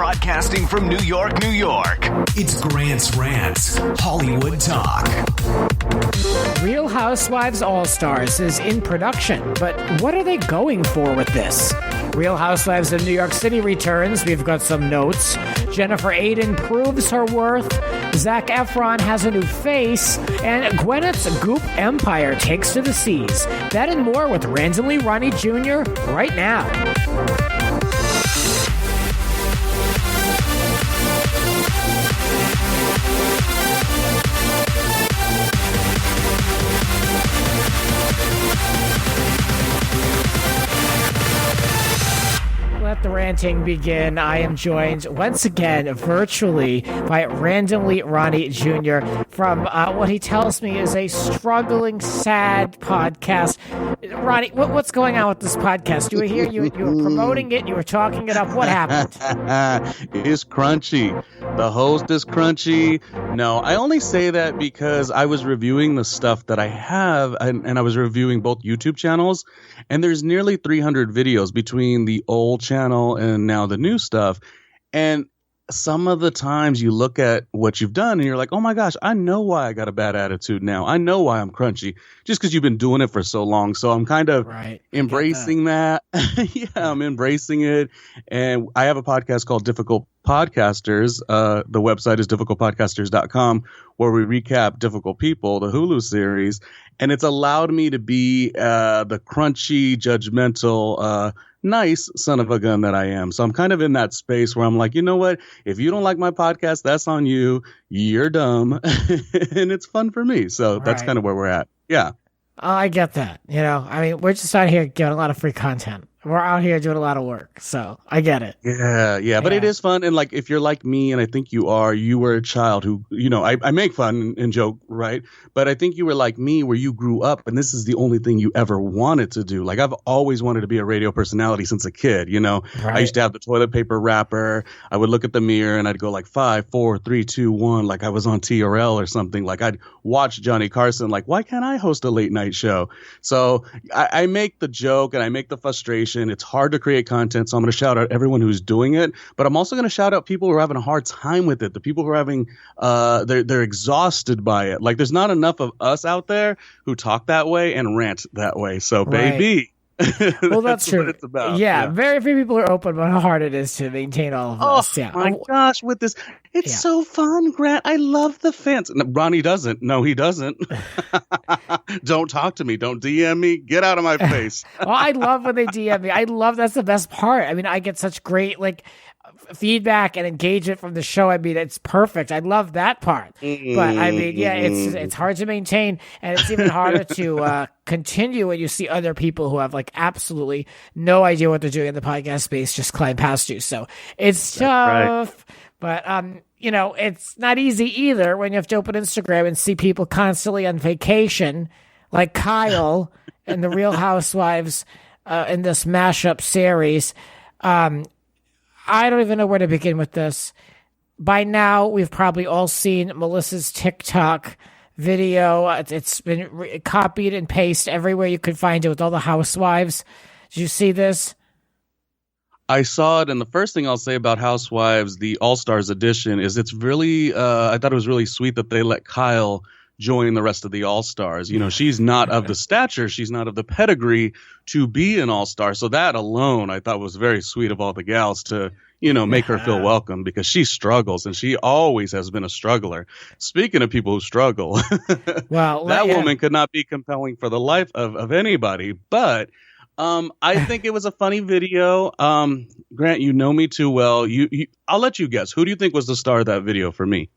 Broadcasting from New York, New York. It's Grant's Rants, Hollywood Talk. Real Housewives All Stars is in production, but what are they going for with this? Real Housewives of New York City returns. We've got some notes. Jennifer Ayden proves her worth. Zac Efron has a new face. And Gwyneth's Goop empire takes to the seas. That and more with randomly Ronnie Jr. right now. Let the ranting begin. I am joined once again virtually by randomly Ronnie Jr. from what he tells me is a struggling, sad podcast. Ronnie, what's going on with this podcast? You were here, you were promoting it, you were talking it up. What happened? It's crunchy. The host is crunchy. No, I only say that because I was reviewing the stuff that I have, and I was reviewing both YouTube channels, and there's nearly 300 videos between the old channel and now the new stuff. And some of the times you look at what you've done and you're like, oh my gosh, I know why I got a bad attitude now. I know why I'm crunchy, just because you've been doing it for so long. So I'm kind of embracing that. Yeah, I'm embracing it. And I have a podcast called Difficult Podcasters. The website is difficultpodcasters.com, where we recap Difficult People, the Hulu series. And it's allowed me to be the crunchy, judgmental, nice son of a gun that I am. So I'm kind of in that space where I'm like, you know what? If you don't like my podcast, that's on you. You're dumb. And it's fun for me. So that's kind of where we're at. Yeah. I get that. You know, I mean, we're just out here getting a lot of free content. We're out here doing a lot of work, so I get it. Yeah, but it is fun. And like, if you're like me, and I think you are, you were a child who, you know, I make fun and joke, right? But I think you were like me, where you grew up and this is the only thing you ever wanted to do. Like, I've always wanted to be a radio personality since a kid, you know? Right. I used to have the toilet paper wrapper. I would look at the mirror and I'd go like 5, 4, 3, 2, 1, like I was on TRL or something. Like, I'd watch Johnny Carson, like, why can't I host a late night show? So I make the joke and I make the frustration. It's hard to create content, so I'm going to shout out everyone who's doing it, but I'm also going to shout out people who are having a hard time with it, the people who are having they're exhausted by it. Like, there's not enough of us out there who talk that way and rant that way. So baby, well, that's true. What it's about. Yeah, very few people are open about how hard it is to maintain all of this. Yeah. My gosh, with this, it's so fun, Grant. I love the fans. Ronnie doesn't. No, he doesn't. Don't talk to me. Don't DM me. Get out of my face. Well, I love when they DM me. I love, that's the best part. I mean, I get such great feedback and engagement from the show. I mean, it's perfect. I love that part. But I mean, yeah, it's hard to maintain, and it's even harder to continue when you see other people who have like absolutely no idea what they're doing in the podcast space just climb past you. So it's tough. Right. But you know, it's not easy either when you have to open Instagram and see people constantly on vacation, like Kyle and the Real Housewives in this mashup series. I don't even know where to begin with this. By now, we've probably all seen Melissa's TikTok video. It's been copied and pasted everywhere you could find it with all the housewives. Did you see this? I saw it, and the first thing I'll say about Housewives, the All Stars edition, is it's really, I thought it was really sweet that they let Kyle join the rest of the All Stars. You know, she's not of the stature, she's not of the pedigree to be an All Star. So that alone, I thought was very sweet of all the gals to, you know, make her feel welcome, because she struggles, and she always has been a struggler. Speaking of people who struggle, well, that woman could not be compelling for the life of anybody. But I think it was a funny video. Grant, you know me too well. I'll let you guess. Who do you think was the star of that video for me?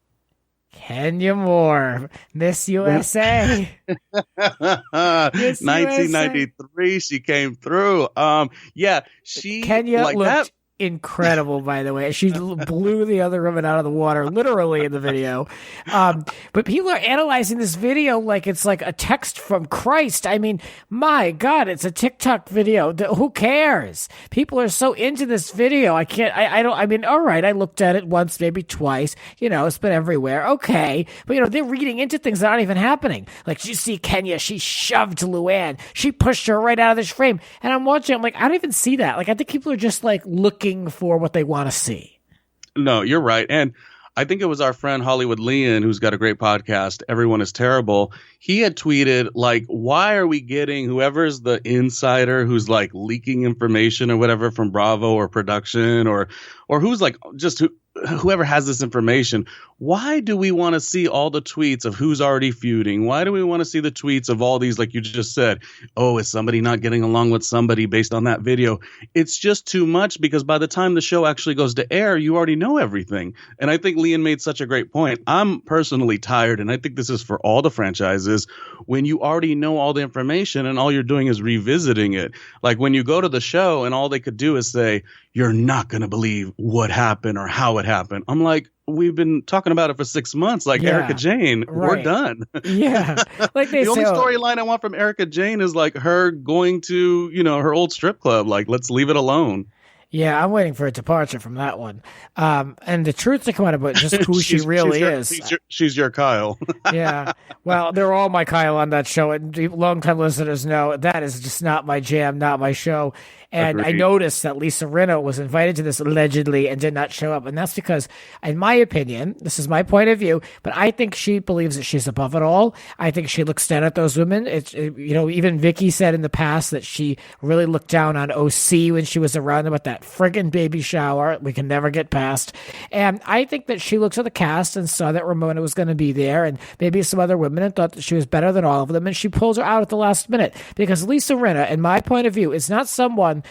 Kenya Moore, Miss USA. Miss 1993, USA. She came through. Kenya like looked that. Incredible, by the way. She blew the other woman out of the water, literally, in the video. But people are analyzing this video like it's like a text from Christ. I mean, my God, it's a TikTok video. Who cares? People are so into this video. I mean, all right, I looked at it once, maybe twice. You know, it's been everywhere. Okay. But, you know, they're reading into things that aren't even happening. Like, you see Kenya, she shoved Luann. She pushed her right out of this frame. And I'm watching, I'm like, I don't even see that. Like, I think people are just, like, looking for what they want to see. No, you're right. And I think it was our friend Hollywood Leon, who's got a great podcast, Everyone is Terrible. He had tweeted, like, why are we getting whoever's the insider who's like leaking information or whatever from Bravo or production or who's like just whoever has this information? Why do we want to see all the tweets of who's already feuding? Why do we want to see the tweets of all these, like you just said, oh, is somebody not getting along with somebody based on that video? It's just too much, because by the time the show actually goes to air, you already know everything. And I think Leon made such a great point. I'm personally tired, and I think this is for all the franchises, when you already know all the information and all you're doing is revisiting it. Like when you go to the show and all they could do is say, you're not going to believe what happened or how it happened. I'm like, we've been talking about it for 6 months. Like Erica Jane, we're done. Yeah. Like the only storyline I want from Erica Jane is like her going to, her old strip club. Like, let's leave it alone. Yeah, I'm waiting for a departure from that one. And the truth to come out about just who she really is. She's your Kyle. Yeah. Well, they're all my Kyle on that show. And longtime listeners know that is just not my jam, not my show. And agreed. I noticed that Lisa Rinna was invited to this allegedly and did not show up. And that's because, in my opinion, this is my point of view, but I think she believes that she's above it all. I think she looks down at those women. Even Vicky said in the past that she really looked down on OC when she was around them at that friggin' baby shower we can never get past. And I think that she looks at the cast and saw that Ramona was going to be there and maybe some other women and thought that she was better than all of them. And she pulls her out at the last minute, because Lisa Rinna, in my point of view, is not someone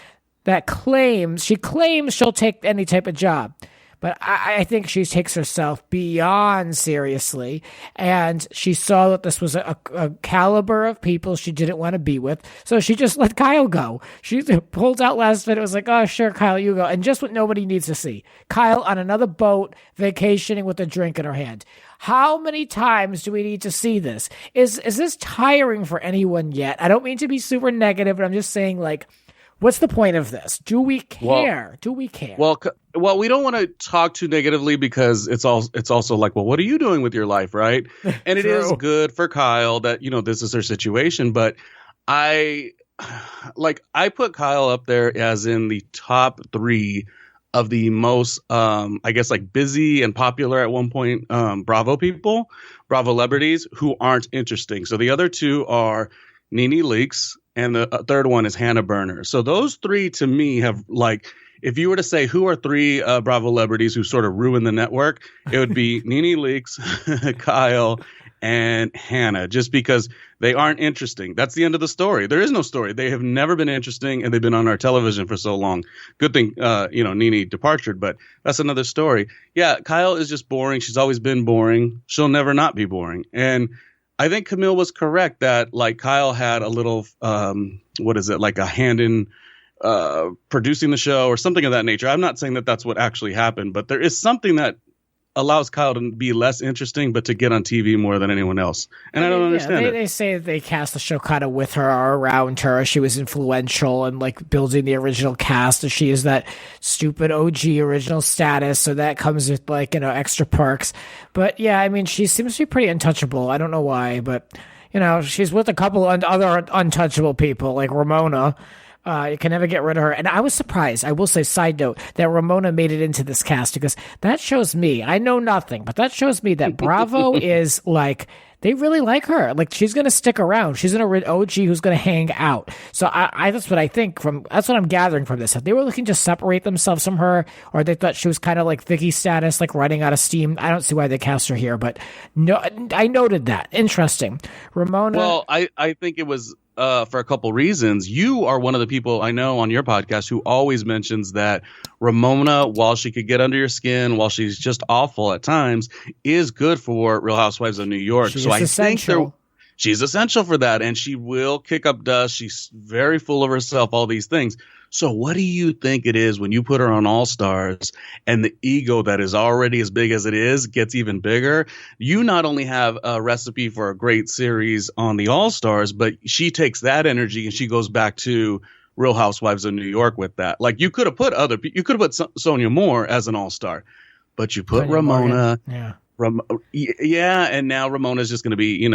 that claims she'll take any type of job. But I think she takes herself beyond seriously, and she saw that this was a caliber of people she didn't want to be with, so she just let Kyle go. She pulled out last minute. It was like, oh, sure, Kyle, you go. And just what nobody needs to see. Kyle on another boat, vacationing with a drink in her hand. How many times do we need to see this? Is this tiring for anyone yet? I don't mean to be super negative, but I'm just saying, like, what's the point of this? Do we care? Do we care? Well, we don't want to talk too negatively, because it's also like, well, what are you doing with your life, right? And it is good for Kyle that, this is her situation. But I put Kyle up there as in the top 3 of the most, I guess, like busy and popular at one point Bravo people, Bravo celebrities who aren't interesting. So the other 2 are Nene Leakes, and the third one is Hannah Berner. So those 3 to me have, like, if you were to say who are 3 Bravo celebrities who sort of ruined the network, it would be Nene Leakes, Kyle, and Hannah, just because they aren't interesting. That's the end of the story. There is no story. They have never been interesting, and they've been on our television for so long. Good thing, Nene departed, but that's another story. Yeah, Kyle is just boring. She's always been boring. She'll never not be boring. And I think Camille was correct that, like, Kyle had a little, like a hand in producing the show or something of that nature. I'm not saying that that's what actually happened, but there is something that allows Kyle to be less interesting, but to get on TV more than anyone else. And I don't understand it. They say that they cast the show kind of with her or around her. She was influential in, like, building the original cast, and she is that stupid OG original status, so that comes with, like, extra perks. But yeah, I mean, she seems to be pretty untouchable. I don't know why, but she's with a couple of other untouchable people, like Ramona. You can never get rid of her. And I was surprised, I will say, side note, that Ramona made it into this cast, because that shows me, I know nothing, but that shows me that Bravo is like, they really like her. Like, she's going to stick around. She's an OG who's going to hang out. So I that's what I think that's what I'm gathering from this. If they were looking to separate themselves from her, or they thought she was kind of like Vicky status, like running out of steam, I don't see why they cast her here. But no, I noted that. Interesting. Ramona. Well, I think it was for a couple reasons. You are one of the people I know on your podcast who always mentions that Ramona, while she could get under your skin, while she's just awful at times, is good for Real Housewives of New York. So I think she's essential for that, and she will kick up dust. She's very full of herself, all these things. So what do you think it is when you put her on All Stars and the ego that is already as big as it is gets even bigger? You not only have a recipe for a great series on the All Stars, but she takes that energy and she goes back to Real Housewives of New York with that. Like, you could have put you could have put Sonia Moore as an All Star, but you put Ramona. Yeah. Yeah, and now Ramona's just going to be,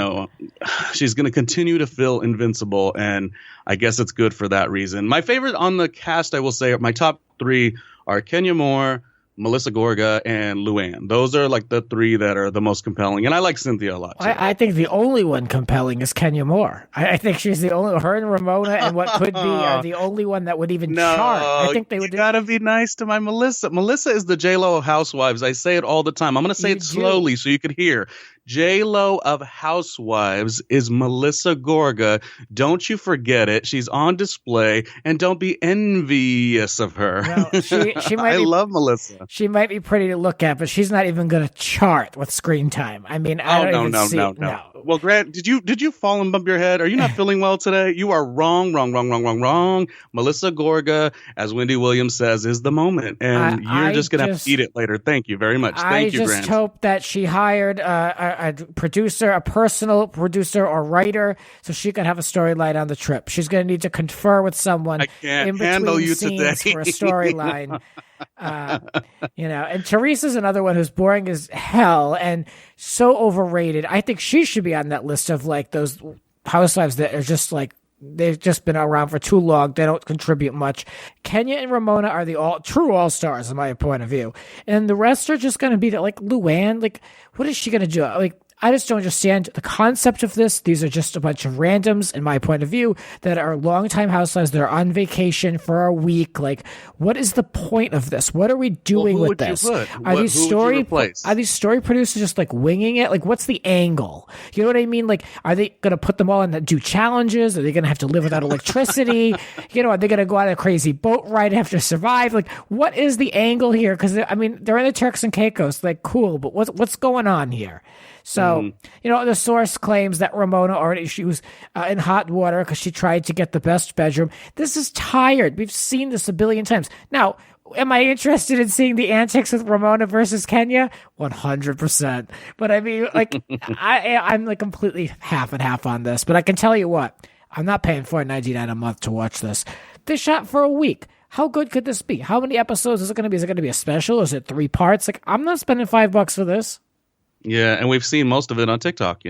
she's going to continue to feel invincible, and I guess it's good for that reason. My favorite on the cast, I will say, my top 3 are Kenya Moore, Melissa Gorga, and Luann. Those are like the three that are the most compelling. And I like Cynthia a lot, too. I think the only one compelling is Kenya Moore. I think she's the only, her and Ramona and what could be are the only one that would even chart. I think they would. You gotta be nice to my Melissa. Melissa is the J-Lo of Housewives. I say it all the time. I'm going to say it slowly so you could hear. J-Lo of Housewives is Melissa Gorga. Don't you forget it. She's on display, and don't be envious of her. Well, she might I love Melissa. She might be pretty to look at, but she's not even going to chart with screen time. I mean, I don't even see. No. Well, Grant, did you fall and bump your head? Are you not feeling well today? You are wrong. Melissa Gorga, as Wendy Williams says, is the moment, and you're just going to have to eat it later. Thank you very much. Thank you, Grant. I just hope that she hired a producer, a personal producer or writer, so she could have a storyline on the trip. She's going to need to confer with someone in between scenes for a storyline. And Teresa's another one who's boring as hell and so overrated. I think she should be on that list of like those housewives that are just like, they've just been around for too long. They don't contribute much. Kenya and Ramona are the true all-stars in my point of view. And the rest are just going to be like Luann. Like, what is she going to do? Like, I just don't understand the concept of this. These are just a bunch of randoms, in my point of view, that are longtime housewives that are on vacation for a week. Like, what is the point of this? What are we doing with this? Are these story producers just like winging it? Like, what's the angle? You know what I mean? Like, are they going to put them all in to do challenges? Are they going to have to live without electricity? Are they going to go on a crazy boat ride and have to survive? Like, what is the angle here? Because I mean, they're in the Turks and Caicos. Like, cool, but what's going on here? So, the source claims that Ramona she was in hot water because she tried to get the best bedroom. This is tired. We've seen this a billion times. Now, am I interested in seeing the antics with Ramona versus Kenya? 100%. But I mean, like, I'm like completely half and half on this. But I can tell you what, I'm not paying $4.99 a month to watch this. They shot for a week. How good could this be? How many episodes is it going to be? Is it going to be a special? Is it 3 parts? Like, I'm not spending $5 for this. Yeah, and we've seen most of it on TikTok,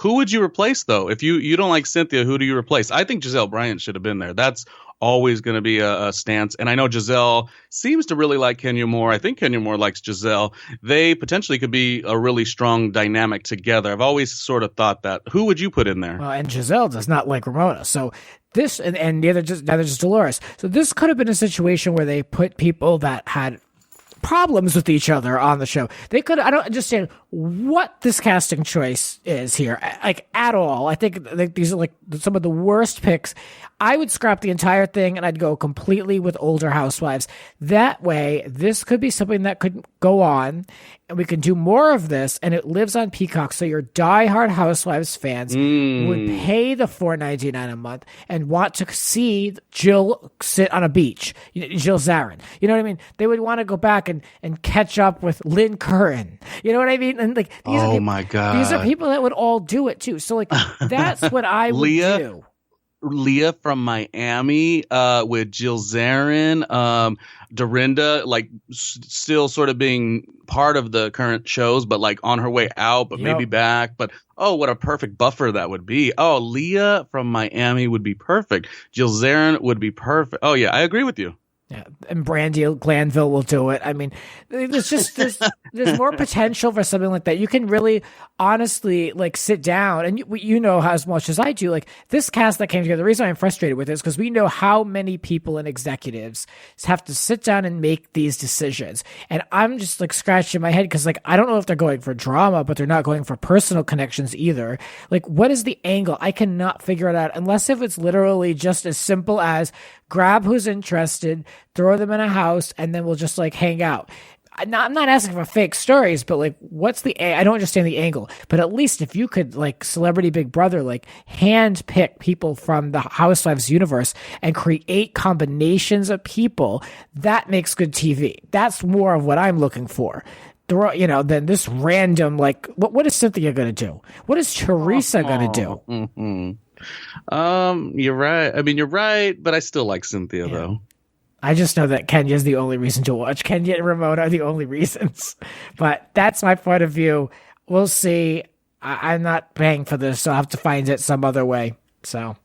Who would you replace, though? If you don't like Cynthia, who do you replace? I think Giselle Bryant should have been there. That's always going to be a stance. And I know Giselle seems to really like Kenya Moore. I think Kenya Moore likes Giselle. They potentially could be a really strong dynamic together. I've always sort of thought that. Who would you put in there? Well, and Giselle does not like Ramona. So this, and neither does Dolores. So this could have been a situation where they put people that had problems with each other on the show. They could. I don't understand what this casting choice is here, like, at all. I think these are like some of the worst picks. I would scrap the entire thing and I'd go completely with older housewives. That way, this could be something that could go on and we can do more of this and it lives on Peacock. So your diehard Housewives fans would pay the $4.99 a month and want to see Jill sit on a beach. Jill Zarin. You know what I mean? They would want to go back and catch up with Lynn Curran. You know what I mean? And like, my God. These are people that would all do it too. So like, that's what I would do. Leah from Miami, with Jill Zarin, Dorinda, like still sort of being part of the current shows, but like on her way out, but maybe back. But what a perfect buffer that would be. Leah from Miami would be perfect. Jill Zarin would be perfect. Oh yeah, I agree with you. Yeah, and Brandy Glanville will do it. I mean, there's more potential for something like that. You can really, honestly, like, sit down, and you know as much as I do, like, this cast that came together, the reason I'm frustrated with it is because we know how many people and executives have to sit down and make these decisions. And I'm just, like, scratching my head because, like, I don't know if they're going for drama, but they're not going for personal connections either. Like, what is the angle? I cannot figure it out unless if it's literally just as simple as grab who's interested, throw them in a house, and then we'll just like hang out. I'm not asking for fake stories, but like, what's I don't understand the angle, but at least if you could, like, Celebrity Big Brother, like, hand pick people from the Housewives universe and create combinations of people, that makes good TV. That's more of what I'm looking for. Than this random, like, what is Cynthia going to do? What is Teresa going to do? Mm-hmm. You're right. I mean, you're right, but I still like Cynthia though. I just know that Kenya's the only reason to watch. Kenya and Ramona are the only reasons. But that's my point of view. We'll see. I'm not paying for this, so I'll have to find it some other way. So,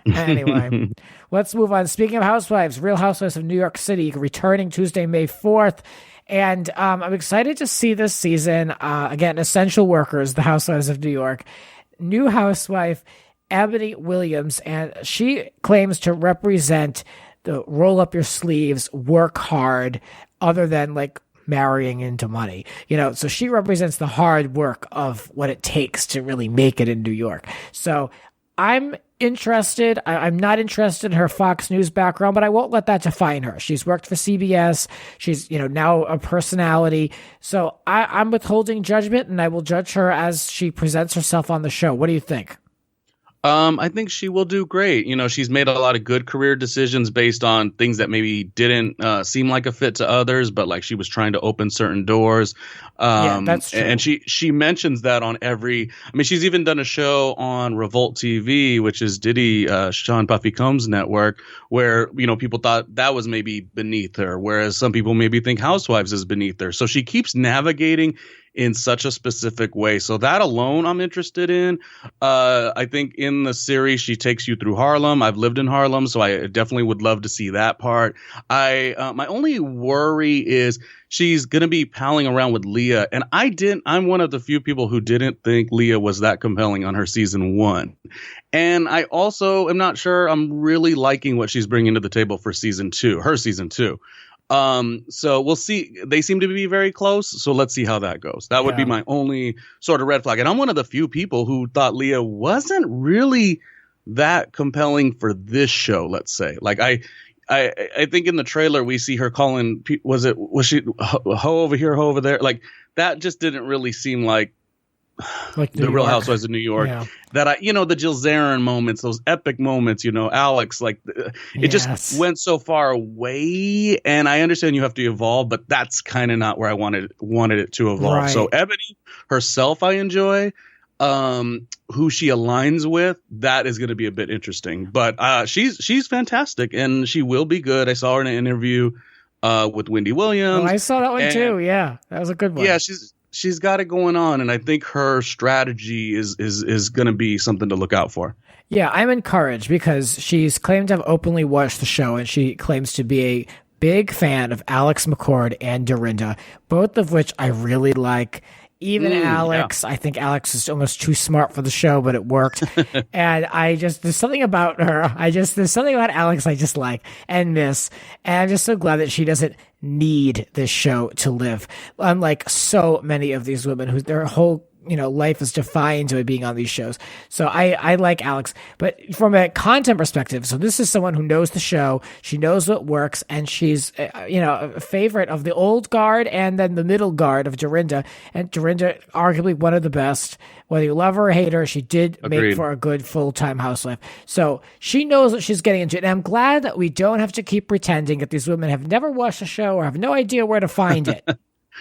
anyway, let's move on. Speaking of Housewives, Real Housewives of New York City returning Tuesday, May 4th. And I'm excited to see this season. Again, essential workers, the Housewives of New York. New housewife, Eboni Williams, and she claims to represent the roll up your sleeves, work hard, other than like marrying into money. So she represents the hard work of what it takes to really make it in New York. So I'm interested. I'm not interested in her Fox News background, but I won't let that define her. She's worked for CBS. She's, now a personality. So I'm withholding judgment, and I will judge her as she presents herself on the show. What do you think? I think she will do great. She's made a lot of good career decisions based on things that maybe didn't seem like a fit to others, but like she was trying to open certain doors. Yeah, that's true. And she mentions that on she's even done a show on Revolt TV, which is Diddy, Sean Puffy Combs' network, where, people thought that was maybe beneath her, whereas some people maybe think Housewives is beneath her. So she keeps navigating in such a specific way. So that alone I'm interested in. I think in the series she takes you through Harlem. I've lived in Harlem, so I definitely would love to see that part. My only worry is she's going to be palling around with Leah. And I'm one of the few people who didn't think Leah was that compelling on her season 1. And I also am not sure I'm really liking what she's bringing to the table for her season 2. So we'll see. They seem to be very close. So let's see how that goes. That would be my only sort of red flag. And I'm one of the few people who thought Leah wasn't really that compelling for this show. Let's say, like, I think in the trailer we see her calling, was she ho over here, ho over there? Like that just didn't really seem like the Real Housewives of New York. Yeah. That the Jill Zarin moments, those epic moments, Alex, like it just went so far away. And I understand you have to evolve, but that's kind of not where I wanted it to evolve. Right. So Eboni herself, I enjoy. Who she aligns with, that is going to be a bit interesting. But she's fantastic, and she will be good. I saw her in an interview with Wendy Williams. Oh, I saw that one too. Yeah, that was a good one. Yeah, she's got it going on, and I think her strategy is going to be something to look out for. Yeah, I'm encouraged because she's claimed to have openly watched the show, and she claims to be a big fan of Alex McCord and Dorinda, both of which I really like. Even Alex, yeah. I think Alex is almost too smart for the show, but it worked. And there's something about her. There's something about Alex I just like and miss. And I'm just so glad that she doesn't need this show to live. Unlike so many of these women who their whole life is defined by being on these shows. So I like Alex, but from a content perspective, so this is someone who knows the show. She knows what works, and she's, a favorite of the old guard and then the middle guard of Dorinda. And Dorinda, arguably one of the best. Whether you love her or hate her, she did make for a good full-time housewife. So she knows what she's getting into. And I'm glad that we don't have to keep pretending that these women have never watched the show or have no idea where to find it.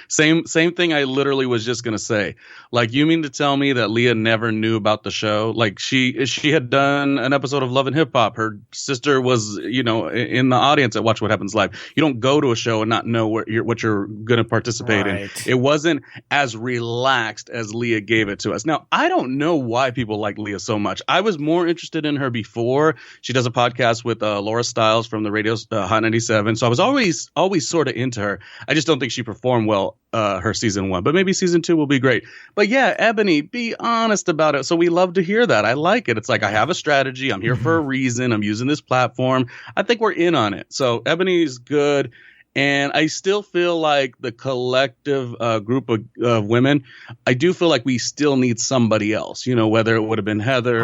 Same thing I literally was just going to say. Like, you mean to tell me that Leah never knew about the show? Like, she had done an episode of Love and Hip Hop. Her sister was, in the audience at Watch What Happens Live. You don't go to a show and not know what you're going to participate in. It wasn't as relaxed as Leah gave it to us. Now, I don't know why people like Leah so much. I was more interested in her before. She does a podcast with Laura Stiles from the radio Hot 97. So I was always sort of into her. I just don't think she performed well her season 1, but maybe season 2 will be great. But yeah, Eboni, be honest about it. So we love to hear that. I like it. It's like, I have a strategy. I'm here for a reason. I'm using this platform. I think we're in on it. So Eboni is good. And I still feel like the collective group of women, I do feel like we still need somebody else, whether it would have been Heather,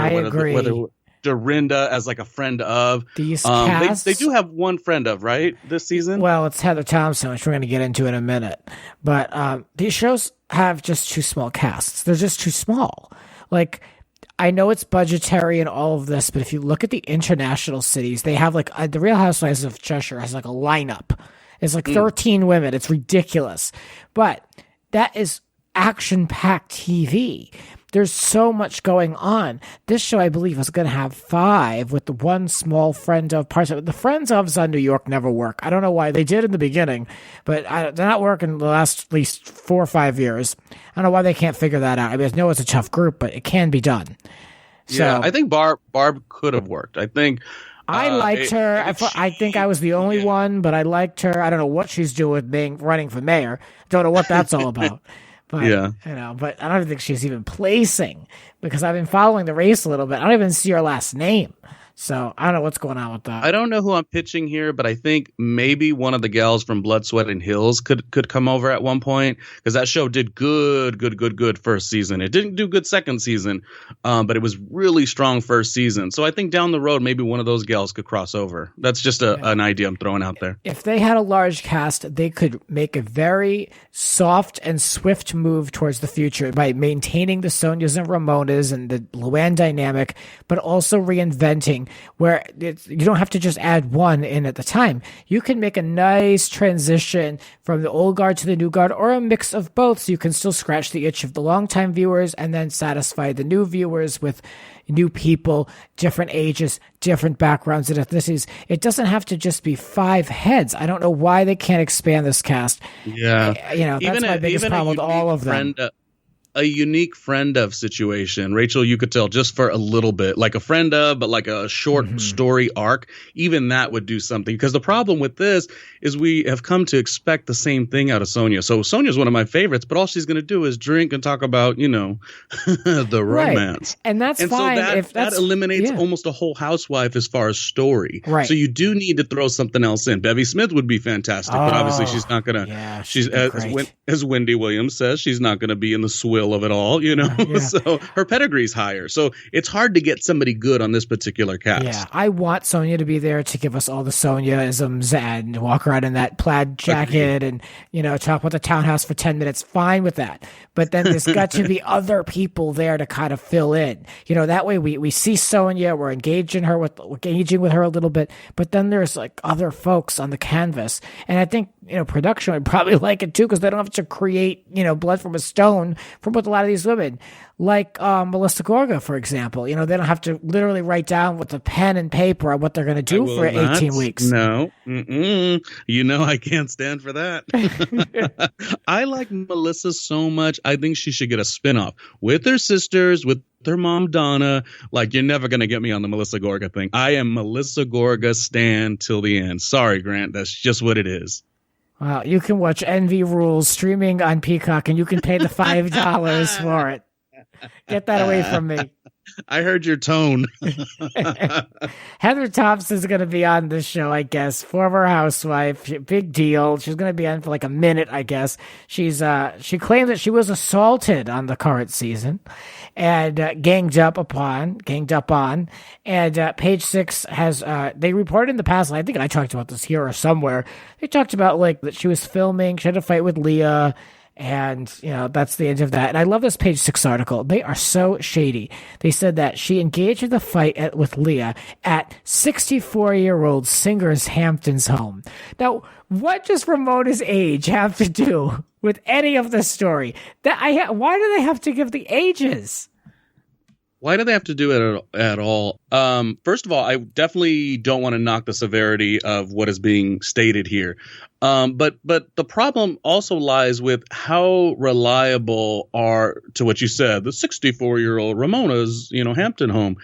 whether Dorinda as like a friend of these casts. They do have one friend of, right, this season. Well, it's Heather Thompson, which we're going to get into in a minute. But these shows have just too small casts. They're just too small. Like, I know it's budgetary and all of this, but if you look at the international cities, they have like the Real Housewives of Cheshire has like a lineup. It's like 13 women. It's ridiculous, but that is action-packed TV. There's so much going on. This show, I believe, is going to have 5 with the one small friend of parts of it. The friends ofs on New York never work. I don't know why. They did in the beginning, but they're not working the last at least 4 or 5 years. I don't know why they can't figure that out. I mean, I know it's a tough group, but it can be done. So, yeah, I think Barb could have worked. I think I liked her. I think I was the only one, but I liked her. I don't know what she's doing with being running for mayor. Don't know what that's all about. But, but I don't even think she's even placing because I've been following the race a little bit. I don't even see her last name. So I don't know what's going on with that. I don't know who I'm pitching here, but I think maybe one of the gals from Blood, Sweat, and Hills could come over at one point because that show did good first season. It didn't do good second season, but it was really strong first season. So I think down the road, maybe one of those gals could cross over. That's just an idea I'm throwing out there. If they had a large cast, they could make a very soft and swift move towards the future by maintaining the Sonias and Ramonas and the Luann dynamic, but also reinventing where you don't have to just add one in at the time. You can make a nice transition from the old guard to the new guard or a mix of both so you can still scratch the itch of the longtime viewers and then satisfy the new viewers with new people, different ages, different backgrounds and ethnicities. It doesn't have to just be 5 heads. I don't know why they can't expand this cast. Yeah. That's my biggest problem with all of them. A unique friend of situation. Rachel, you could tell just for a little bit, like a friend of, but like a short story arc, even that would do something. Because the problem with this is we have come to expect the same thing out of Sonia. So Sonia's one of my favorites, but all she's going to do is drink and talk about, the romance. And that's fine. So that eliminates almost a whole housewife as far as story. Right. So you do need to throw something else in. Bevy Smith would be fantastic, but obviously she's not going to, she's as Wendy Williams says, she's not going to be in the swill of it all, so her pedigree's higher, so it's hard to get somebody good on this particular cast. I want Sonia to be there to give us all the Sonia-isms and walk around in that plaid jacket and talk about the townhouse for 10 minutes. Fine with that, but then there's got to be other people there to kind of fill in, that way we see Sonia, we're engaging with her a little bit, but then there's like other folks on the canvas, and I think production would probably like it too because they don't have to create blood from a stone from with a lot of these women, like Melissa Gorga, for example. They don't have to literally write down with a pen and paper what they're going to do for 18 weeks. No. I can't stand for that. I like Melissa so much. I think she should get a spinoff with her sisters, with her mom, Donna. Like, you're never going to get me on the Melissa Gorga thing. I am Melissa Gorga stan till the end. Sorry, Grant. That's just what it is. Wow, you can watch Envy Rules streaming on Peacock, and you can pay the $5 for it. Get that away from me. I heard your tone. Heather Thompson's going to be on this show, I guess. Former housewife, big deal. She's going to be on for like a minute, I guess. She claims that she was assaulted on the current season and ganged up on. And Page Six has they reported in the past. I think I talked about this here or somewhere. They talked about like that she was filming. She had a fight with Leah. And, that's the end of that. And I love this Page Six article. They are so shady. They said that she engaged in the fight with Leah at 64-year-old Singer's Hamptons home. Now, what does Ramona's age have to do with any of this story? Why do they have to give the ages? Why do they have to do it at all? First of all, I definitely don't want to knock the severity of what is being stated here. But the problem also lies with how reliable are, to what you said, the 64-year-old Ramona's, Hampton home.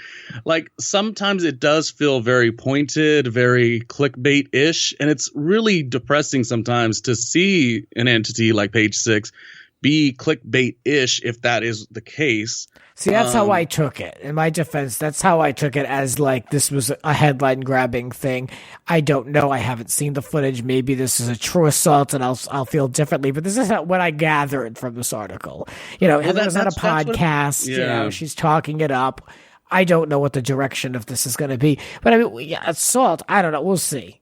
Like, sometimes it does feel very pointed, very clickbait-ish, and it's really depressing sometimes to see an entity like Page Six be clickbait-ish if that is the case. See, that's how I took it. In my defense, that's how I took it, as like this was a headline grabbing thing. I don't know. I haven't seen the footage. Maybe this is a true assault and I'll feel differently, but this is what I gathered from this article. Heather was on a podcast, she's talking it up. I don't know what the direction of this is going to be, but I mean, assault, I don't know. We'll see.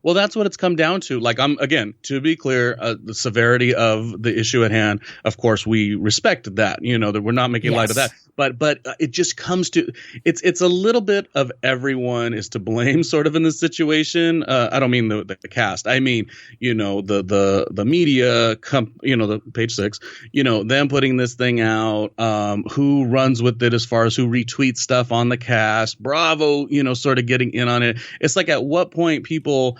Well, that's what it's come down to. Like, again, to be clear, the severity of the issue at hand, of course, we respect that, that we're not making light of that. But it just comes to it's a little bit of everyone is to blame sort of in this situation. I don't mean the cast. I mean, the media, the Page Six, them putting this thing out, who runs with it as far as who retweets stuff on the cast. Bravo, sort of getting in on it. It's like, at what point people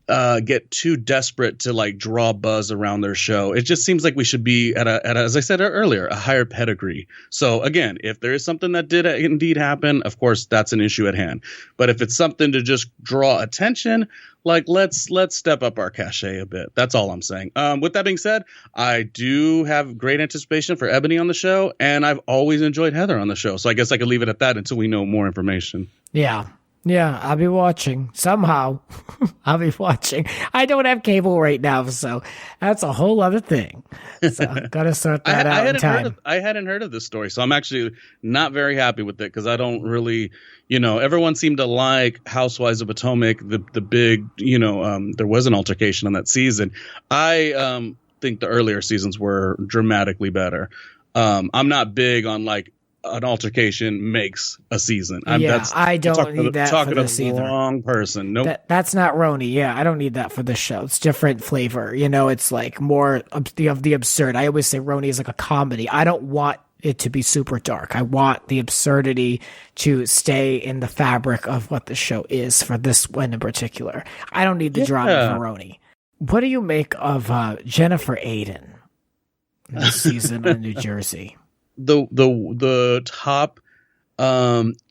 get too desperate to like draw buzz around their show. It just seems like we should be at a, as I said earlier, a higher pedigree. So again, if there is something that did indeed happen, of course that's an issue at hand. But if it's something to just draw attention, like let's step up our cachet a bit. That's all I'm saying. With that being said, I do have great anticipation for Eboni on the show, and I've always enjoyed Heather on the show. So I guess I could leave it at that until we know more information. Yeah. Yeah, I'll be watching somehow. I'll be watching. I don't have cable right now, so that's a whole other thing. So I've got to sort that out in time. I hadn't heard of this story, so I'm actually not very happy with it because I don't really, everyone seemed to like Housewives of Potomac, the big, there was an altercation on that season. I think the earlier seasons were dramatically better. I'm not big on like an altercation makes a season. I don't need that for this either. Wrong person. Nope. That's not RHONY. Yeah, I don't need that for this show. It's different flavor. It's like more of the absurd. I always say RHONY is like a comedy. I don't want it to be super dark. I want the absurdity to stay in the fabric of what the show is for this one in particular. I don't need the drama for RHONY. What do you make of Jennifer Ayden this season in New Jersey? The top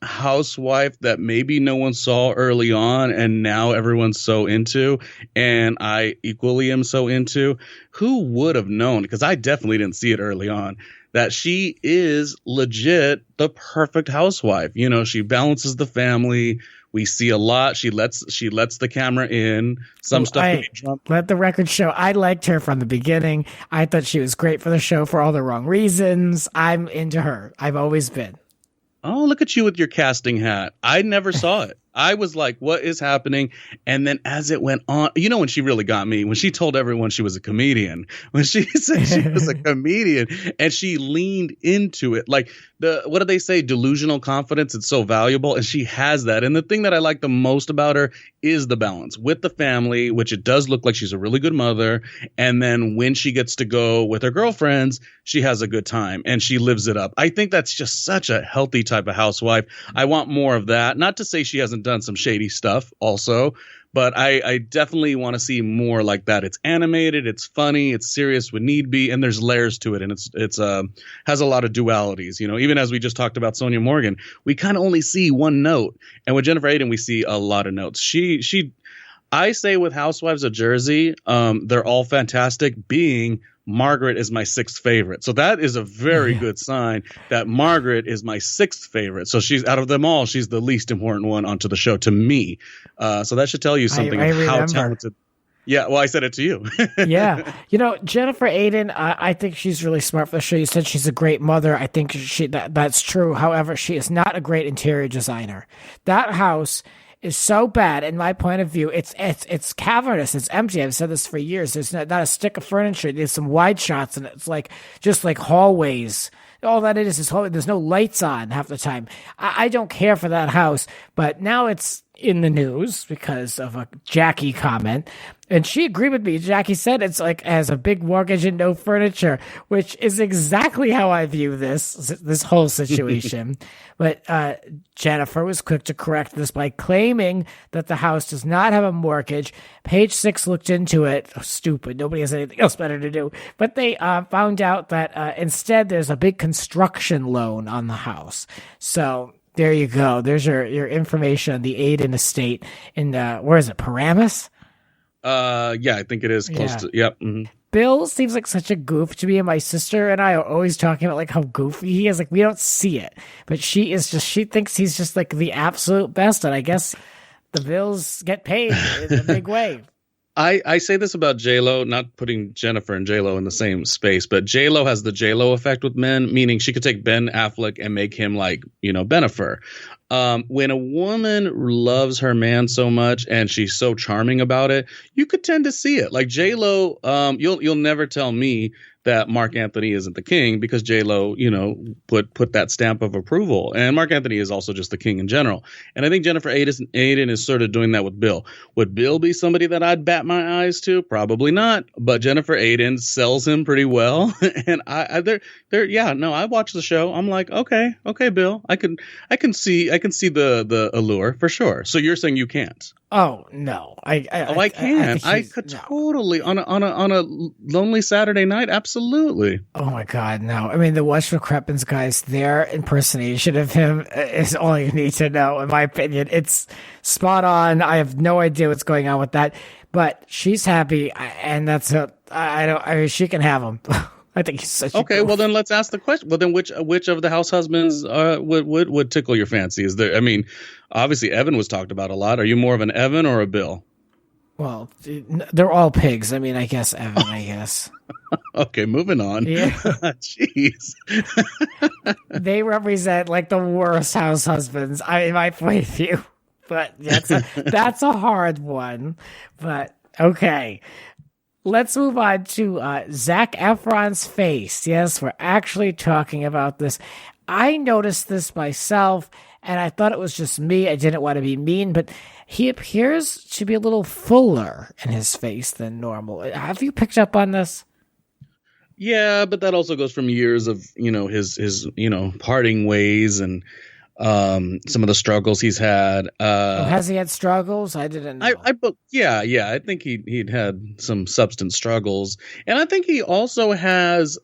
housewife that maybe no one saw early on and now everyone's so into, and I equally am so into. Who would have known, because I definitely didn't see it early on, that she is legit the perfect housewife. She balances the family. We see a lot. She lets the camera in. Some stuff. Let the record show. I liked her from the beginning. I thought she was great for the show for all the wrong reasons. I'm into her. I've always been. Oh, look at you with your casting hat. I never saw it. I was like, what is happening? And then as it went on, when she really got me, when she told everyone she was a comedian, when she said she was a comedian and she leaned into it, like what do they say? Delusional confidence. It's so valuable. And she has that. And the thing that I like the most about her is the balance with the family, which it does look like she's a really good mother. And then when she gets to go with her girlfriends, she has a good time and she lives it up. I think that's just such a healthy type of housewife. I want more of that. Not to say she hasn't done some shady stuff also, but I definitely want to see more like that. It's animated, it's funny, it's serious when need be, and there's layers to it, and it's has a lot of dualities. Even as we just talked about Sonia Morgan, we kind of only see one note, and with Jennifer Ayden, we see a lot of notes. I say with Housewives of Jersey, they're all fantastic. Being Margaret is my sixth favorite. So that is a very good sign that Margaret is my sixth favorite. So she's out of them all, she's the least important one onto the show to me. So that should tell you something of how talented. Yeah, well, I said it to you. Yeah. Jennifer Ayden, I think she's really smart for the show. You said she's a great mother. I think that's true. However, she is not a great interior designer. That house is so bad in my point of view. It's cavernous. It's empty. I've said this for years. There's not a stick of furniture. There's some wide shots, and it's just like hallways. All that it is hallway. There's no lights on half the time. I don't care for that house, but now it's in the news because of a Jackie comment. And she agreed with me. Jackie said it's like has a big mortgage and no furniture, which is exactly how I view this whole situation. But Jennifer was quick to correct this by claiming that the house does not have a mortgage. Page 6 looked into it. Oh, stupid. Nobody has anything else better to do. But they found out that instead there's a big construction loan on the house. So there you go. There's your information on the Aydin estate in where is it? Paramus? Yeah, I think it is close to. Yep. Mm-hmm. Bill seems like such a goof to me, and my sister and I are always talking about like how goofy he is. Like we don't see it, but she thinks he's just like the absolute best, and I guess the bills get paid in a big way. I say this about J-Lo, not putting Jennifer and J-Lo in the same space, but J-Lo has the J-Lo effect with men, meaning she could take Ben Affleck and make him like, Bennifer. When a woman loves her man so much and she's so charming about it, you could tend to see it. Like J-Lo, you'll never tell me that Mark Anthony isn't the king because J-Lo, put that stamp of approval. And Mark Anthony is also just the king in general. And I think Jennifer Ayden is sort of doing that with Bill. Would Bill be somebody that I'd bat my eyes to? Probably not. But Jennifer Ayden sells him pretty well. And I watch the show. I'm like, okay, Bill, I can see I can see the allure for sure. So you're saying you can't? Oh no, I can. I could totally on a lonely Saturday night. Absolutely. Oh my God, no. I mean, the Westbrook Creppins guys, their impersonation of him is all you need to know. In my opinion, it's spot on. I have no idea what's going on with that, but she's happy, and that's it. I mean, she can have him. I think he's such okay. Well, then let's ask the question. Well, then which of the house husbands would tickle your fancy? Is there? I mean, obviously Evan was talked about a lot. Are you more of an Evan or a Bill? Well, they're all pigs. I mean, I guess Evan. I guess. Okay, moving on. Yeah. Jeez. They represent like the worst house husbands. I might point of view, but that's a hard one. But okay. Let's move on to Zac Efron's face. Yes, we're actually talking about this. I noticed this myself, and I thought it was just me. I didn't want to be mean, but he appears to be a little fuller in his face than normal. Have you picked up on this? Yeah, but that also goes from years of, his parting ways and some of the struggles he's had. Has he had struggles? I didn't know. I think he'd had some substance struggles, and I think he also has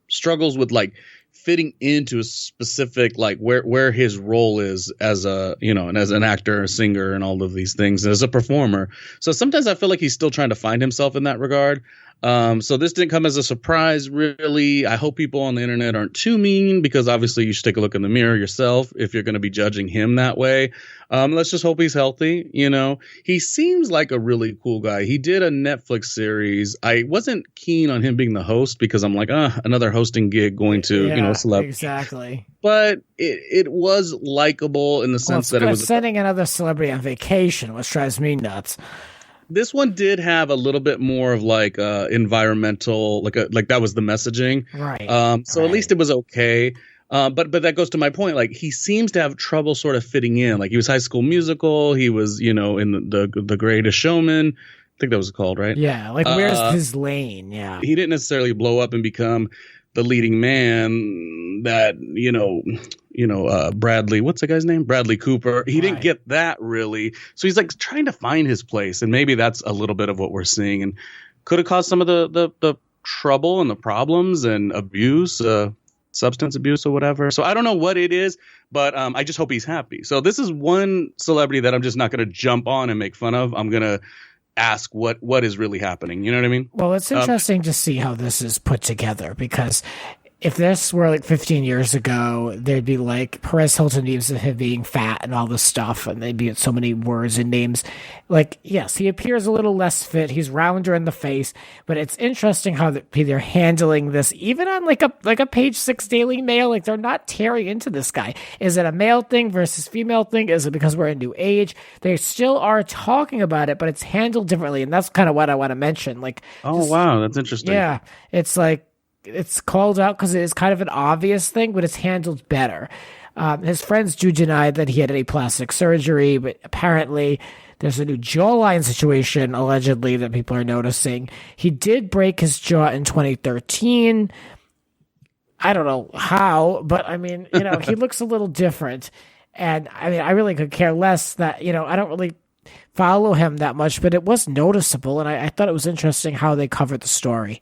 struggles with like fitting into a specific like where his role is as and as an actor, a singer, and all of these things, as a performer. So sometimes I feel like he's still trying to find himself in that regard. So this didn't come as a surprise, really. I hope people on the internet aren't too mean, because obviously you should take a look in the mirror yourself if you're going to be judging him that way. Let's just hope he's healthy. He seems like a really cool guy. He did a Netflix series. I wasn't keen on him being the host because I'm like, another hosting gig going to, celeb. Exactly. But it was likable in the sense that it was sending another celebrity on vacation, which drives me nuts. This one did have a little bit more of like environmental, like that was the messaging. Right. So at least it was okay. But that goes to my point. Like, he seems to have trouble sort of fitting in. Like, he was High School Musical. He was, in the Greatest Showman. I think that was called, right? Yeah. Like, where's his lane? Yeah. He didn't necessarily blow up and become the leading man that, Bradley, what's the guy's name? Bradley Cooper. He didn't get that really. So he's like trying to find his place. And maybe that's a little bit of what we're seeing, and could have caused some of the trouble and the problems and abuse, substance abuse or whatever. So I don't know what it is, but I just hope he's happy. So this is one celebrity that I'm just not going to jump on and make fun of. I'm going to ask what is really happening. You know what I mean? Well, it's interesting to see how this is put together, because if this were like 15 years ago, there'd be like Perez Hilton memes of him being fat and all this stuff, and they'd be so many words and names. Like, yes, he appears a little less fit. He's rounder in the face, but it's interesting how they're handling this, even on like a Page 6 Daily Mail. Like, they're not tearing into this guy. Is it a male thing versus female thing? Is it because we're a new age? They still are talking about it, but it's handled differently, and that's kind of what I want to mention. Like, wow, that's interesting. Yeah, it's like, it's called out because it is kind of an obvious thing, but it's handled better. His friends do deny that he had any plastic surgery, but apparently there's a new jawline situation, allegedly, that people are noticing. He did break his jaw in 2013. I don't know how, but I mean, he looks a little different. And I mean, I really could care less that, I don't really follow him that much, but it was noticeable. And I thought it was interesting how they covered the story.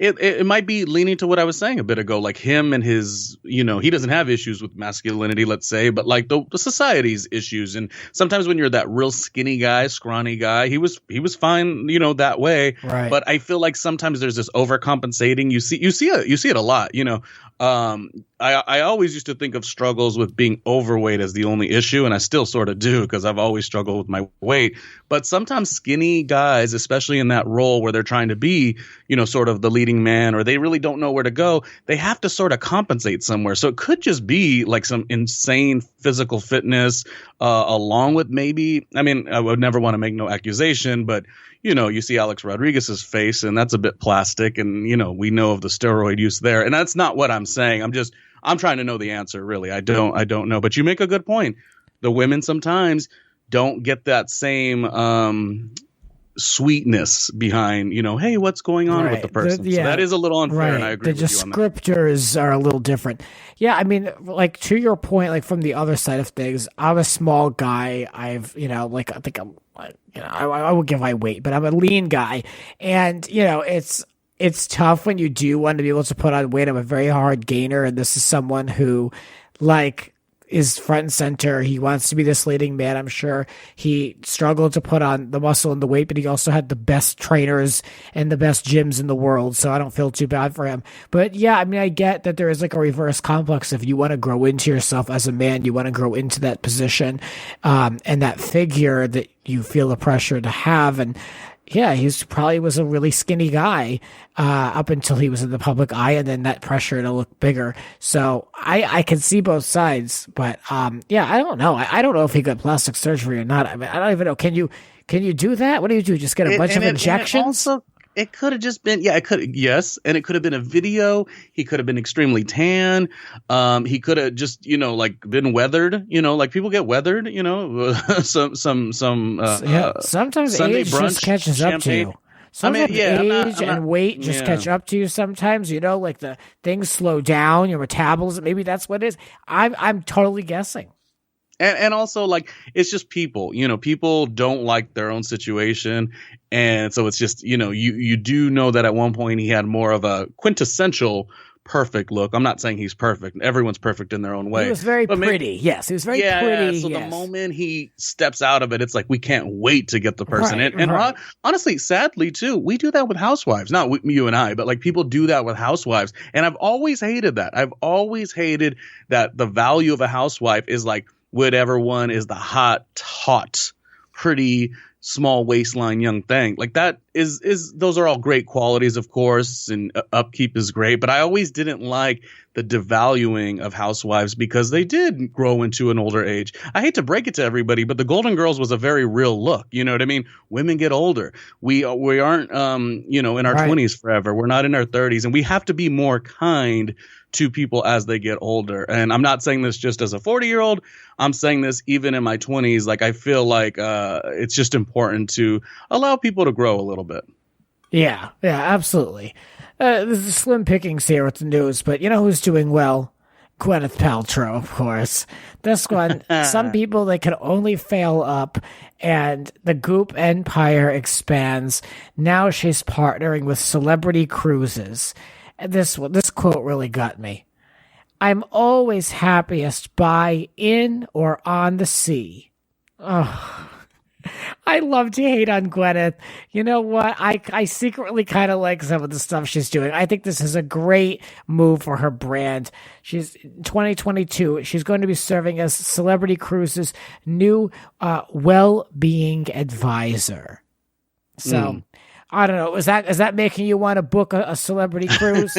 It might be leaning to what I was saying a bit ago, like him and his, he doesn't have issues with masculinity, let's say, but like the society's issues. And sometimes when you're that real skinny guy, scrawny guy, he was fine, that way. Right. But I feel like sometimes there's this overcompensating. You see it a lot, I always used to think of struggles with being overweight as the only issue, and I still sort of do, because I've always struggled with my weight. But sometimes skinny guys, especially in that role where they're trying to be, sort of the leading man, or they really don't know where to go, they have to sort of compensate somewhere. So it could just be like some insane physical fitness, along with maybe, I mean, I would never want to make no accusation, but you see Alex Rodriguez's face, and that's a bit plastic, and we know of the steroid use there, and that's not what I'm saying. I'm trying to know the answer, really. I don't know, but you make a good point. The women sometimes don't get that same sweetness behind, hey, what's going on with the person. So that is a little unfair, and I agree with you on that. The descriptors are a little different. Yeah, I mean, like, to your point, like, from the other side of things, I'm a small guy. I've, like, I think I would give my weight, but I'm a lean guy. And, it's tough when you do want to be able to put on weight. I'm a very hard gainer, and this is someone who, like, is front and center. He wants to be this leading man. I'm sure he struggled to put on the muscle and the weight, but he also had the best trainers and the best gyms in the world. So I don't feel too bad for him. But yeah, I mean, I get that there is like a reverse complex. If you want to grow into yourself as a man, you want to grow into that position, and that figure that you feel the pressure to have. And yeah, he probably was a really skinny guy up until he was in the public eye, and then that pressure to look bigger. So I can see both sides, but yeah, I don't know. I don't know if he got plastic surgery or not. I mean, I don't even know. Can you do that? What do you do? Just get a bunch of injections? It could have just been, yes. And it could have been a video. He could have been extremely tan. He could have just, like been weathered, like people get weathered, sometimes Sunday age just catches up to you. Sometimes age and weight just catch up to you sometimes, like the things slow down, your metabolism. Maybe that's what it is. I'm totally guessing. And also, like, it's just people, people don't like their own situation. And so it's just, you do know that at one point he had more of a quintessential perfect look. I'm not saying he's perfect. Everyone's perfect in their own way. He was very pretty. Yes, he was very pretty. So the moment he steps out of it, it's like we can't wait to get the person in. And honestly, sadly, too, we do that with Housewives. Not you and I, but like people do that with Housewives. And I've always hated that. I've always hated that the value of a housewife is like, whatever one is the hot, taut, pretty, small waistline young thing. Like that is those are all great qualities, of course, and upkeep is great. But I always didn't like the devaluing of housewives because they did grow into an older age. I hate to break it to everybody, but the Golden Girls was a very real look. You know what I mean? Women get older. We aren't, in our 20s forever. We're not in our 30s, and we have to be more kind to people as they get older. And I'm not saying this just as a 40-year-old. I'm saying this even in my 20s. Like, I feel like it's just important to allow people to grow a little bit. Yeah, absolutely. There's slim pickings here with the news, but you know who's doing well? Gwyneth Paltrow, of course. This one, some people, they can only fail up, and the Goop empire expands. Now she's partnering with Celebrity Cruises. And this quote really got me. I'm always happiest by, in, or on the sea. Oh, I love to hate on Gwyneth. You know what? I secretly kind of like some of the stuff she's doing. I think this is a great move for her brand. She's 2022. She's going to be serving as Celebrity Cruises' new well-being advisor. So, I don't know. Is that making you want to book a celebrity cruise?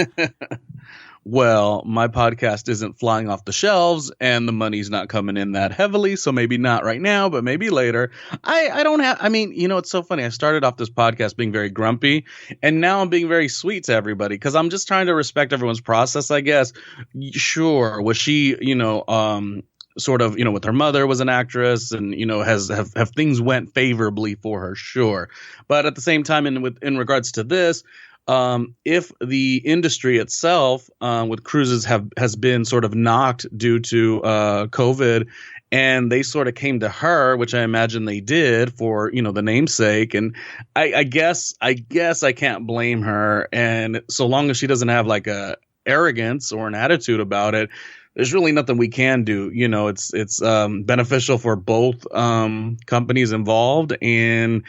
Well, my podcast isn't flying off the shelves and the money's not coming in that heavily. So maybe not right now, but maybe later. It's so funny. I started off this podcast being very grumpy, and now I'm being very sweet to everybody because I'm just trying to respect everyone's process, I guess. Sure. Was she, sort of, with her mother was an actress and, have things went favorably for her? Sure. But at the same time, in regards to this, if the industry itself with cruises has been sort of knocked due to COVID, and they sort of came to her, which I imagine they did for, the namesake. And I guess I can't blame her. And so long as she doesn't have like a arrogance or an attitude about it, there's really nothing we can do. It's beneficial for both companies involved. And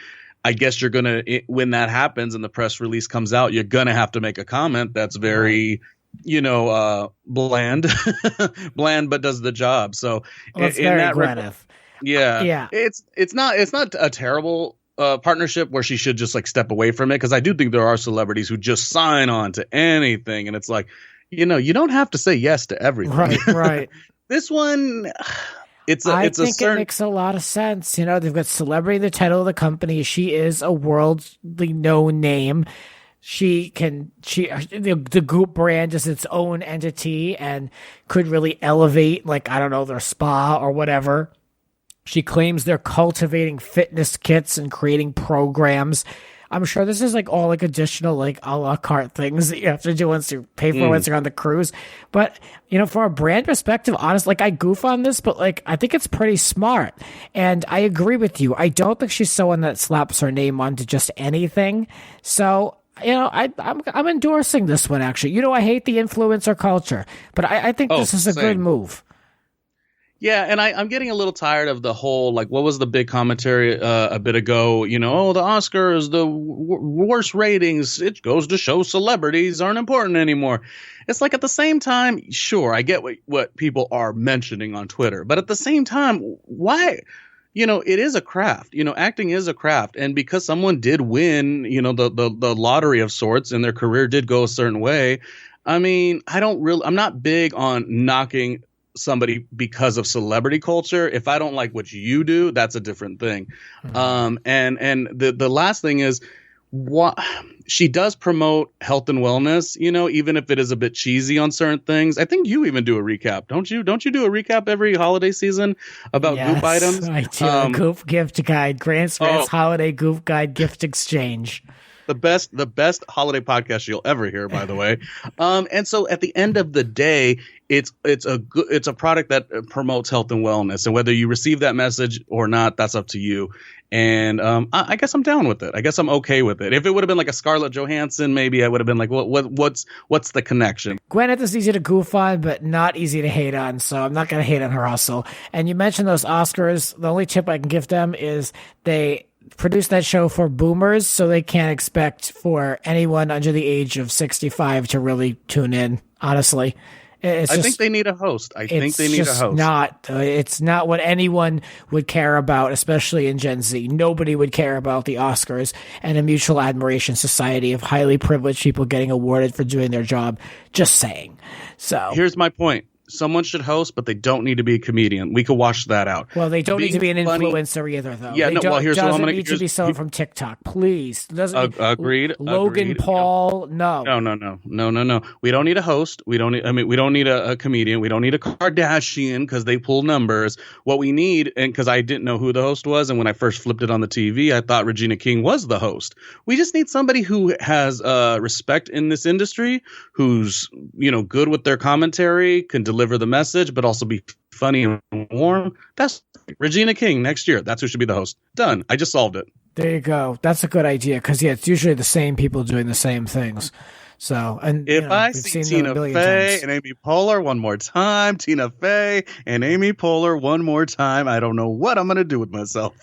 I guess you're going to, when that happens and the press release comes out, you're going to have to make a comment that's very, bland, but does the job. So it's very Gwyneth. Yeah. It's not a terrible partnership where she should just like step away from it. Cause I do think there are celebrities who just sign on to anything. And it's like, you don't have to say yes to everything. Right. This one, I think it makes a lot of sense. They've got celebrity, the title of the company. She is a worldly known name. The Goop brand is its own entity and could really elevate, like, I don't know, their spa or whatever. She claims they're cultivating fitness kits and creating programs. I'm sure this is like all like additional like a la carte things that you have to do once you pay for once you're on the cruise. But, you know, from a brand perspective, honestly, like I goof on this, but like I think it's pretty smart. And I agree with you. I don't think she's someone that slaps her name onto just anything. So, you know, I'm endorsing this one, actually. You know, I hate the influencer culture, but I think this is a good move. Yeah, and I'm getting a little tired of the whole, like, what was the big commentary a bit ago? You know, oh, the Oscars, the worst ratings. It goes to show celebrities aren't important anymore. It's like at the same time, sure, I get what people are mentioning on Twitter. But at the same time, why? You know, it is a craft. You know, acting is a craft. And because someone did win, you know, the lottery of sorts and their career did go a certain way. I mean, I'm not big on knocking somebody because of celebrity culture. If I don't like what you do, that's a different thing. And the last thing is, what she does promote health and wellness, you know, even if it is a bit cheesy on certain things. I think you even do a recap, don't you do a recap every holiday season about Goop items? I do. Goop gift guide, Grant's holiday Goop guide gift exchange. The best holiday podcast you'll ever hear, by the way. And so at the end of the day, it's a product that promotes health and wellness, and whether you receive that message or not, that's up to you. And I guess I'm down with it. I guess I'm okay with it. If it would have been like a Scarlett Johansson, maybe I would have been like, what's the connection? Gwyneth is easy to goof on, but not easy to hate on. So I'm not going to hate on her hustle. And you mentioned those Oscars. The only tip I can give them is they produce that show for boomers, so they can't expect for anyone under the age of 65 to really tune in. Honestly, I think they need a host. It's not what anyone would care about, especially in Gen Z. Nobody would care about the Oscars and a mutual admiration society of highly privileged people getting awarded for doing their job. Just saying. So here's my point. Someone should host, but they don't need to be a comedian. We could wash that out. Well, they don't need to be an influencer either, though. Yeah, here's what I'm going to need to be someone from TikTok, please. Agreed. Logan Paul, no. No. We don't need a host. We don't need a comedian. We don't need a Kardashian because they pull numbers. What we need, and because I didn't know who the host was, and when I first flipped it on the TV, I thought Regina King was the host. We just need somebody who has respect in this industry, who's, you know, good with their commentary, can deliver the message, but also be funny and warm. That's Regina King next year. That's who should be the host. Done. I just solved it. There you go. That's a good idea because, yeah, it's usually the same people doing the same things. So, and if I see Tina Fey and Amy Poehler one more time, Tina Fey and Amy Poehler one more time, I don't know what I'm going to do with myself.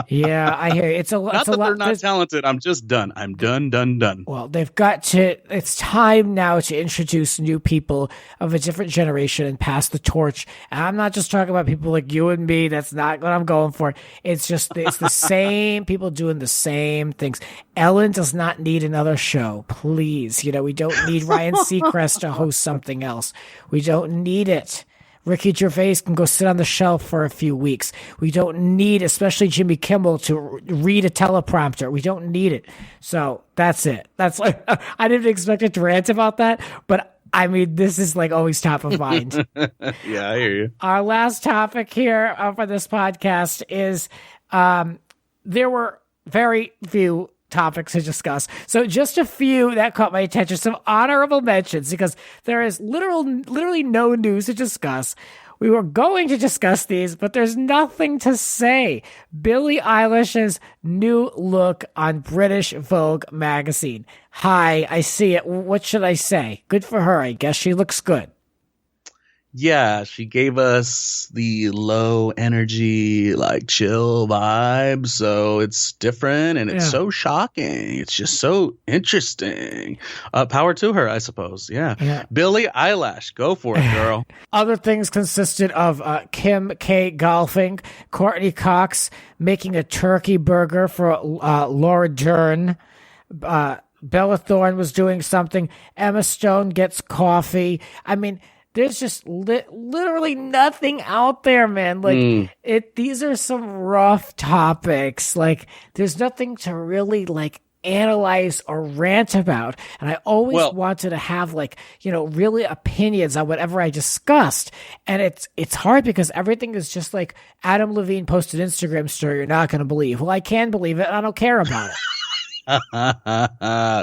Yeah, I hear you. It's a lot. Not that they're not talented. I'm just done. I'm done. Well, they've got to. It's time now to introduce new people of a different generation and pass the torch. And I'm not just talking about people like you and me. That's not what I'm going for. It's the same people doing the same things. Ellen does not need another show, please. You know, we don't need Ryan Seacrest to host something else. We don't need it. Ricky Gervais can go sit on the shelf for a few weeks. We don't need, especially Jimmy Kimmel, to read a teleprompter. We don't need it. So that's it. That's like, I didn't expect it to rant about that, but I mean, this is like always top of mind. Yeah, I hear you. Our last topic here for this podcast is there were very few topics to discuss. So just a few that caught my attention, some honorable mentions, because there is literally no news to discuss. We were going to discuss these, but there's nothing to say. Billie Eilish's new look on British Vogue magazine. Hi, I see it. What should I say? Good for her. I guess she looks good. Yeah, she gave us the low energy, like chill vibe. So it's different and it's so shocking. It's just so interesting. Power to her, I suppose. Yeah. Billie Eilish, go for it, girl. Other things consisted of Kim K golfing, Courtney Cox making a turkey burger for Laura Dern. Bella Thorne was doing something. Emma Stone gets coffee. I mean, there's just literally nothing out there, man. Like these are some rough topics. Like there's nothing to really like analyze or rant about. And I always wanted to have like, really opinions on whatever I discussed. And it's hard because everything is just like Adam Levine posted Instagram story you're not going to believe. Well, I can believe it. And I don't care about it.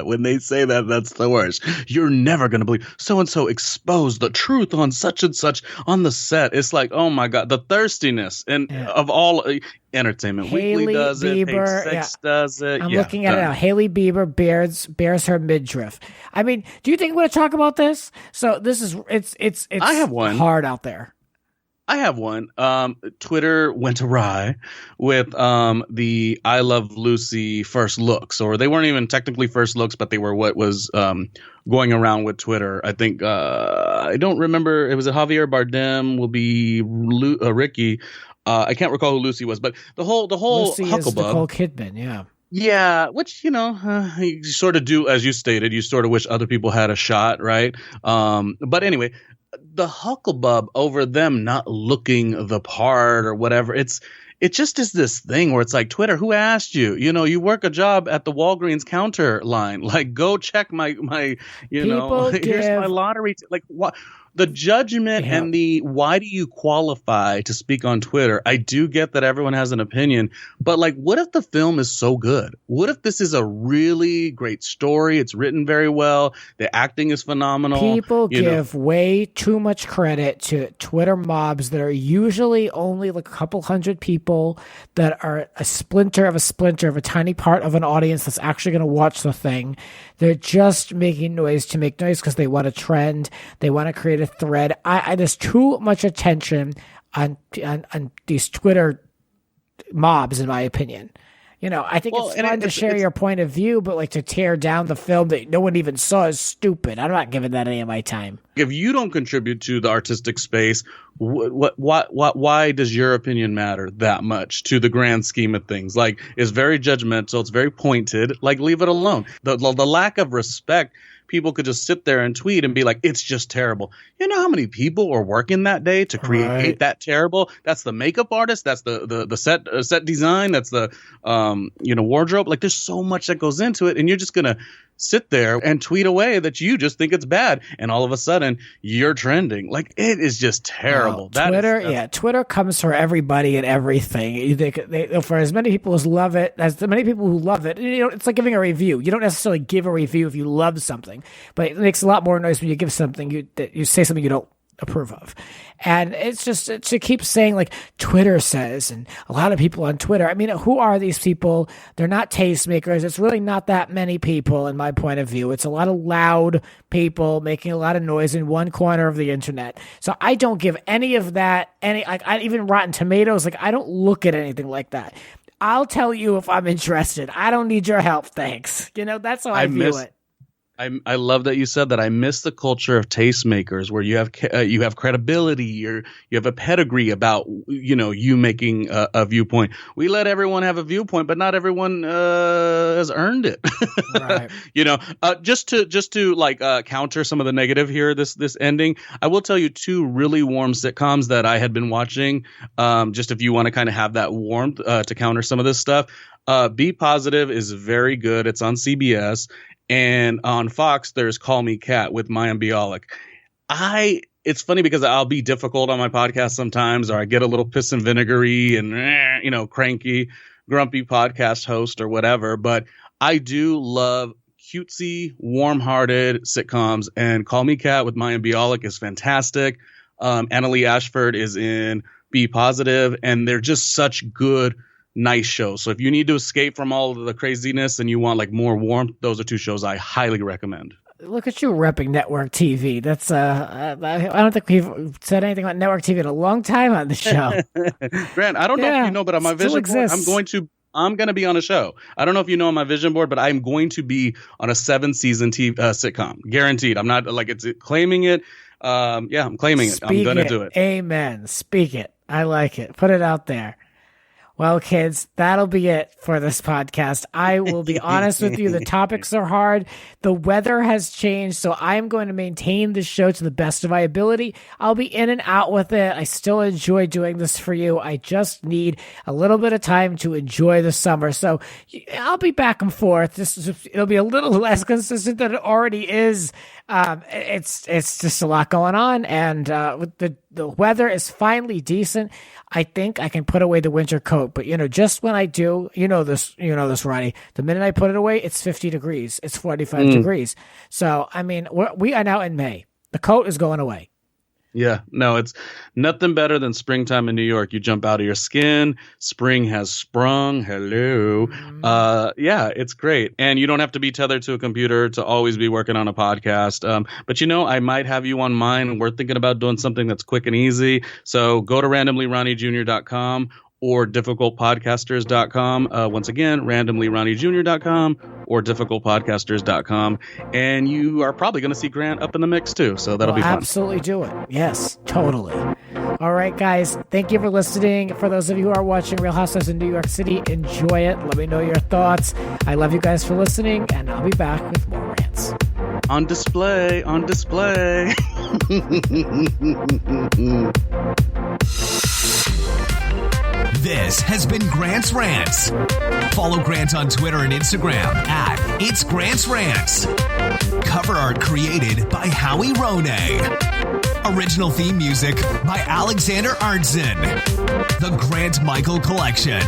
When they say that, that's the worst. You're never going to believe so-and-so exposed the truth on such and such on the set. It's like, oh my God, the thirstiness of all entertainment. Hailey Weekly does Bieber, it. Page Six does it. I'm looking at it now. Hailey Bieber bears her midriff. I mean, do you think we're going to talk about this? So this is, it's I have one. Hard out there. I have one. Twitter went awry with the I Love Lucy first looks, or they weren't even technically first looks, but they were what was going around with Twitter. I think I don't remember. It was a Javier Bardem will be Ricky. I can't recall who Lucy was, but the whole Lucy huckleberry. Is Nicole Kidman, yeah. Yeah, which, you sort of do, as you stated, you sort of wish other people had a shot, right? But anyway, the huckleberry over them not looking the part or whatever, it just is this thing where it's like, Twitter, who asked you? You work a job at the Walgreens counter line. Like, go check my here's my lottery. Like, what? The judgment and the why do you qualify to speak on Twitter? I do get that everyone has an opinion, but like, what if the film is so good? What if this is a really great story? It's written very well. The acting is phenomenal. People give way too much credit to Twitter mobs that are usually only like a couple hundred people that are a splinter of a tiny part of an audience that's actually going to watch the thing. They're just making noise to make noise because they want a trend. They want to create a thread. There's too much attention on these Twitter mobs, in my opinion. I think it's fun to share your point of view, but like to tear down the film that no one even saw is stupid. I'm not giving that any of my time. If you don't contribute to the artistic space, why does your opinion matter that much to the grand scheme of things? Like, it's very judgmental. It's very pointed. Like, leave it alone. The lack of respect. People could just sit there and tweet and be like, it's just terrible. You know how many people are working that day to create that terrible? That's the makeup artist. That's the set design. That's the wardrobe. Like, there's so much that goes into it, and you're just gonna sit there and tweet away that you just think it's bad, and all of a sudden you're trending. Like, it is just terrible. Twitter comes for everybody and everything. For as many people as love it, as many people who love it, it's like giving a review. You don't necessarily give a review if you love something, but it makes a lot more noise when you give something you say something you don't approve of. And it's just to keep saying like Twitter says, and a lot of people on Twitter. I mean, who are these people? They're not tastemakers. It's really not that many people in my point of view. It's a lot of loud people making a lot of noise in one corner of the internet. So I don't give any of that even Rotten Tomatoes. Like, I don't look at anything like that. I'll tell you if I'm interested. I don't need your help. Thanks. That's how I view it. I love that you said that. I miss the culture of tastemakers where you have credibility, you have a pedigree about you making a viewpoint. We let everyone have a viewpoint, but not everyone has earned it. Right. Just to like counter some of the negative here. This ending, I will tell you two really warm sitcoms that I had been watching. Just if you want to kind of have that warmth to counter some of this stuff. Be Positive is very good. It's on CBS. And on Fox, there's Call Me Kat with Mayim Bialik. It's funny because I'll be difficult on my podcast sometimes, or I get a little piss and vinegary and, cranky, grumpy podcast host or whatever. But I do love cutesy, warm-hearted sitcoms. And Call Me Kat with Mayim Bialik is fantastic. Annalee Ashford is in Be Positive. And they're just such good nice shows. So if you need to escape from all of the craziness and you want like more warmth, those are two shows I highly recommend. Look at you repping network TV. That's I don't think we've said anything about network TV in a long time on the show. Grant, I don't know if you know, but on my vision board, I'm going to be on a show. I don't know if you know on my vision board, but I'm going to be on a 7-season sitcom. Guaranteed. I'm not like it's claiming it. I'm claiming it. I'm going to do it. Amen. Speak it. I like it. Put it out there. Well, kids, that'll be it for this podcast. I will be honest with you. The topics are hard. The weather has changed, so I'm going to maintain this show to the best of my ability. I'll be in and out with it. I still enjoy doing this for you. I just need a little bit of time to enjoy the summer. So I'll be back and forth. It'll be a little less consistent than it already is. It's just a lot going on, and the weather is finally decent. I think I can put away the winter coat, but just when I do, you know this, Ronnie, the minute I put it away, it's 50 degrees. It's 45 degrees. So, I mean, we are now in May. The coat is going away. Yeah, no, it's nothing better than springtime in New York. You jump out of your skin. Spring has sprung. Hello. Yeah, it's great. And you don't have to be tethered to a computer to always be working on a podcast. But I might have you on mine. We're thinking about doing something that's quick and easy. So go to randomlyronniejr.com or difficultpodcasters.com. Once again, randomlyronniejr.com or difficultpodcasters.com. And you are probably going to see Grant up in the mix too. So that'll be fun. Absolutely do it. Yes, totally. All right, guys. Thank you for listening. For those of you who are watching Real Housewives in New York City, enjoy it. Let me know your thoughts. I love you guys for listening, and I'll be back with more rants. On display. This has been Grant's Rants. Follow Grant on Twitter and Instagram at It's Grant's Rants. Cover art created by RHONY. Original theme music by Alexander Arntzen. The Grant Michael Collection.